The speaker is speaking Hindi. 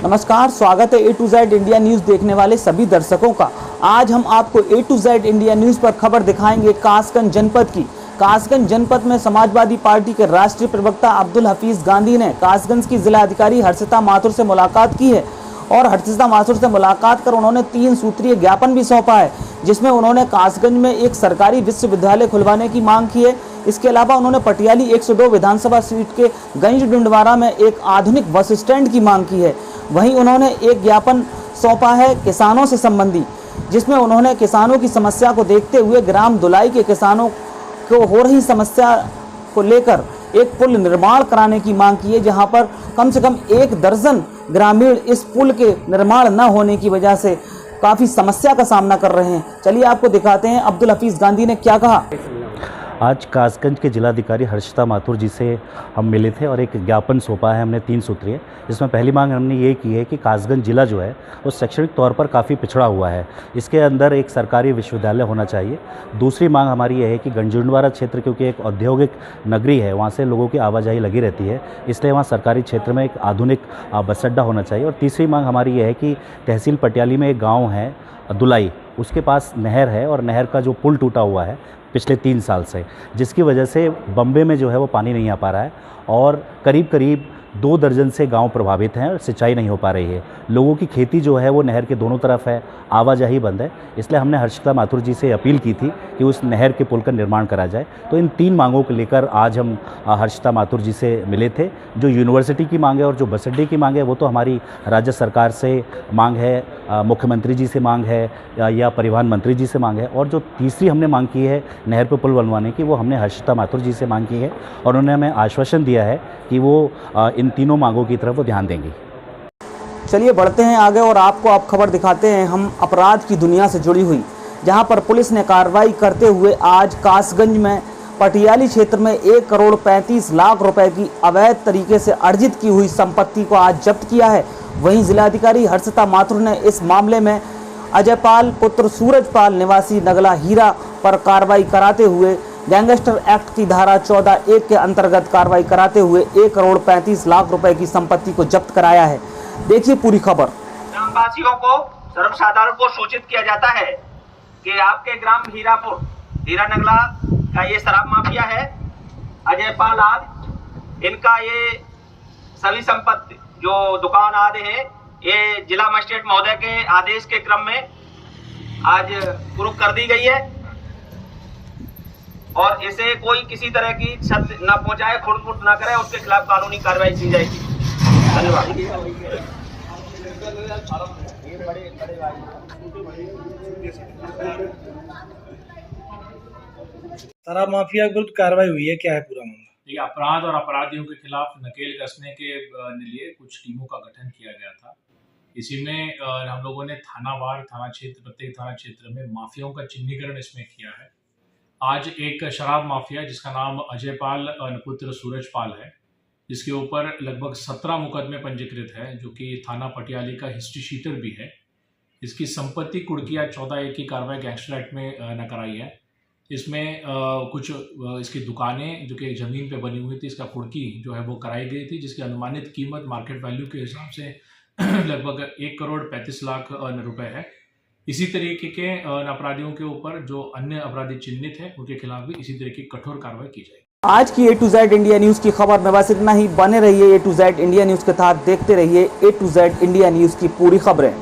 नमस्कार, स्वागत है A to Z India news देखने वाले सभी दर्शकों का। आज हम आपको A to Z India news पर खबर दिखाएंगे कासगंज जनपद की। कासगंज जनपद में समाजवादी पार्टी के राष्ट्रीय प्रवक्ता अब्दुल हफीज गांधी ने कासगंज की जिलाधिकारी हर्षिता माथुर से मुलाकात की है और हर्षिता माथुर से मुलाकात कर उन्होंने 3 सूत्रीय ज्ञापन भी सौंपा है, जिसमें उन्होंने कासगंज में एक सरकारी विश्वविद्यालय खुलवाने की मांग की है। इसके अलावा उन्होंने पटियाली 102 विधानसभा सीट के गंज डुंडवारा में एक आधुनिक बस स्टैंड की मांग की है। वहीं उन्होंने एक ज्ञापन सौंपा है किसानों से संबंधी, जिसमें उन्होंने किसानों की समस्या को देखते हुए ग्राम दुलाई के किसानों को हो रही समस्या को लेकर एक पुल निर्माण कराने की मांग की है, जहां पर कम से कम 1 दर्जन ग्रामीण इस पुल के निर्माण न होने की वजह से काफ़ी समस्या का सामना कर रहे हैं। चलिए आपको दिखाते हैं अब्दुल हफीज गांधी ने क्या कहा। आज कासगंज के जिलाधिकारी हर्षिता माथुर जी से हम मिले थे और एक ज्ञापन सौंपा है हमने 3 सूत्रीय। इसमें पहली मांग हमने ये की है कि कासगंज जिला जो है वो शैक्षणिक तौर पर काफ़ी पिछड़ा हुआ है, इसके अंदर एक सरकारी विश्वविद्यालय होना चाहिए। दूसरी मांग हमारी ये है कि गंजुंडवारा क्षेत्र क्योंकि एक औद्योगिक नगरी है, वहाँ से लोगों की आवाजाही लगी रहती है, इसलिए वहाँ सरकारी क्षेत्र में एक आधुनिक बस अड्डा होना चाहिए। और तीसरी मांग हमारी ये है कि तहसील पटियाली में एक गाँव है दुलाई, उसके पास नहर है और नहर का जो पुल टूटा हुआ है पिछले 3 साल से, जिसकी वजह से बम्बे में जो है वो पानी नहीं आ पा रहा है और करीब करीब 2 दर्जन से गांव प्रभावित हैं और सिंचाई नहीं हो पा रही है। लोगों की खेती जो है वो नहर के दोनों तरफ है, आवाजाही बंद है, इसलिए हमने हर्षिता माथुर जी से अपील की थी कि उस नहर के पुल का निर्माण करा जाए। तो इन 3 मांगों को लेकर आज हम हर्षिता माथुर जी से मिले थे। जो यूनिवर्सिटी की मांग है और जो बस अड्डे की मांग है वो तो हमारी राज्य सरकार से मांग है, मुख्यमंत्री जी से मांग है या परिवहन मंत्री जी से मांग है। और जो तीसरी हमने मांग की है नहर पर पुल बनवाने की, वो हमने हर्षिता माथुर जी से मांग की है और उन्होंने हमें आश्वासन दिया है कि वो इन तीनों मांगों की तरफ वो ध्यान देंगे। चलिए बढ़ते हैं आगे और आपको आप खबर दिखाते हैं हम अपराध की दुनिया से जुड़ी हुई, जहां पर पुलिस ने कार्रवाई करते हुए आज कासगंज में पटियाली क्षेत्र में 1 करोड़ 35 लाख रुपए की अवैध तरीके से अर्जित की हुई संपत्ति को आज जब्त किया है। वहीं जिलाधिकारी हर्षिता माथुर ने इस मामले में अजयपाल पुत्र सूरजपाल निवासी नगला हीरा पर कार्रवाई कराते हुए गैंगस्टर एक्ट की धारा 14(1) के अंतर्गत कार्रवाई कराते हुए 1 करोड़ 35 लाख रुपए की संपत्ति को जब्त कराया है। देखिए पूरी खबर। ग्रामवासियों को, सर्वसाधारण को सूचित किया जाता है कि आपके ग्राम हीरापुर हीरा नगला का ये शराब माफिया है अजयपाल आदि, इनका ये सभी संपत्ति जो दुकान आदि है ये जिला मजिस्ट्रेट महोदय के आदेश के क्रम में आज कुर्क कर दी गई है और इसे कोई किसी तरह की क्षति न पहुंचाए, खुरद-फुट न करे, उसके खिलाफ कानूनी कार्रवाई की जाएगी। धन्यवाद। शराब माफिया के विरुद्ध कार्रवाई हुई है, क्या है पूरा मामला? देखिए, अपराध और अपराधियों के खिलाफ नकेल कसने के लिए कुछ टीमों का गठन किया गया था। इसी में हम लोगों ने थानावार, थाना क्षेत्र, प्रत्येक थाना क्षेत्र में माफियाओं का चिन्हीकरण इसमें किया है। आज एक शराब माफिया जिसका नाम अजयपाल पुत्र सूरजपाल है, जिसके ऊपर लगभग 17 मुकदमे पंजीकृत है, जो कि थाना पटियाली का हिस्ट्री शीटर भी है। इसकी संपत्ति कुड़किया 14(1) की कार्रवाई गैंगस्टर एक्ट में न कराई है। इसमें कुछ इसकी दुकानें जो कि ज़मीन पे बनी हुई थी, इसका कुड़की जो है वो कराई गई थी, जिसकी अनुमानित कीमत मार्केट वैल्यू के हिसाब से लगभग 1 करोड़ 35 लाख रुपए है। इसी तरीके के अपराधियों के ऊपर जो अन्य अपराधी चिन्हित हैं उनके खिलाफ भी इसी तरह की कठोर कार्रवाई की जाएगी। आज की A to Z India news की खबर में बस इतना ही। बने रहिए A to Z India news के साथ, देखते रहिए A to Z India news की पूरी खबरें।